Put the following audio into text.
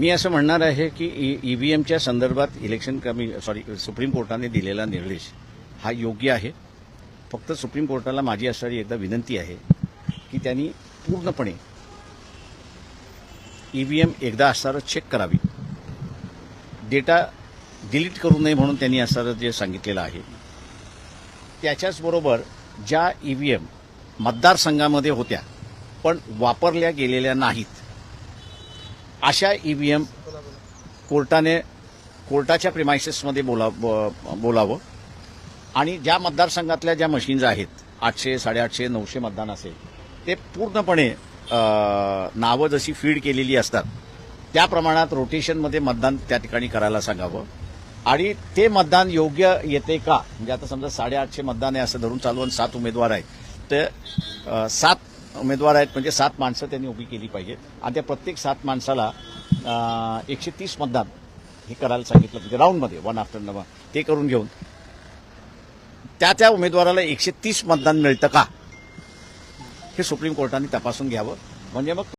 मी असं म्हणणार आहे की ईव्हीएमच्या संदर्भात सुप्रीम कोर्टाने दिलेला निर्देश हा योग्य आहे. फक्त सुप्रीम कोर्टाला माझी असणारी एकदा विनंती आहे की त्यांनी पूर्णपणे ईव्हीएम एकदा असणारं चेक करावी. डेटा डिलीट करू नये म्हणून त्यांनी असणारं जे सांगितलेलं आहे. त्याच्याचबरोबर ज्या ईव्हीएम मतदारसंघामध्ये होत्या पण वापरल्या गेलेल्या नाहीत, अशा ईव्हीएम कोर्टाच्या प्रिमायसेसमध्ये बोलावं आणि ज्या मतदारसंघातल्या ज्या मशीन्स आहेत 800, 850, 900 मतदान असेल ते पूर्णपणे नावं जशी फीड केलेली असतात त्या प्रमाणात रोटेशनमध्ये मतदान त्या ठिकाणी करायला सांगावं. आणि ते मतदान योग्य येते का, म्हणजे आता समजा 850 मतदान आहे असं धरून चालू आणि 7 उमेदवार आहेत, तर 7 उमेदवार आहेत म्हणजे 7 माणसं त्यांनी उभी केली पाहिजेत आणि त्या प्रत्येक 7 माणसाला 130 मतदान हे करायला सांगितलं म्हणजे राऊंडमध्ये वन आफ्टर ते करून घेऊन त्या उमेदवाराला 130 मतदान मिळतं का हे सुप्रीम कोर्टाने तपासून घ्यावं. म्हणजे मग